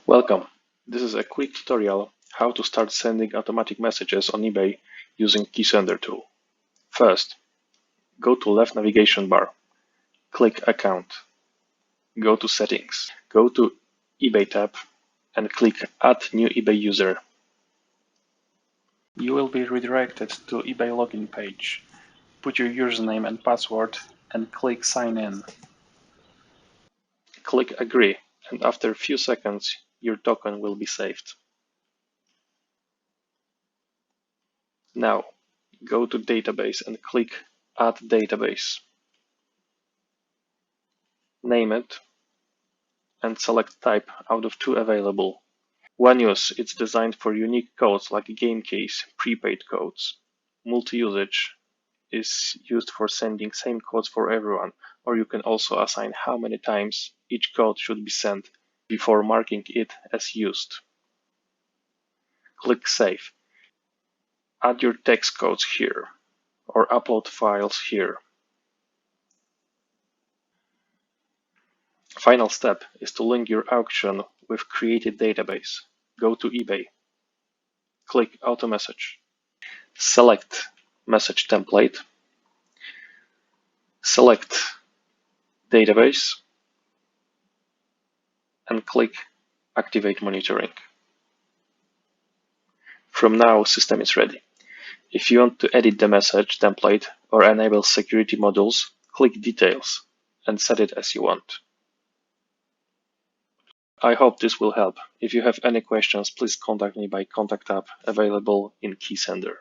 Welcome. This is a quick tutorial how to start sending automatic messages on eBay using Keysender tool. First, go to left navigation bar, click Account, go to Settings, go to eBay tab and click Add new eBay user. You will be redirected to eBay login page. Put your username and password and click Sign in. Click Agree, and after a few seconds your token will be saved. Now, go to Database and click Add Database. Name it and select Type out of two available. One use is designed for unique codes like game keys, prepaid codes. Multi-usage is used for sending same codes for everyone, or you can also assign how many times each code should be sent before marking it as used. Click Save. Add your text codes here or upload files here. Final step is to link your auction with created database. Go to eBay. Click Auto Message. Select Message Template. Select Database and click Activate Monitoring. From now, system is ready. If you want to edit the message template or enable security modules, click Details and set it as you want. I hope this will help. If you have any questions, please contact me by Contact tab available in Keysender.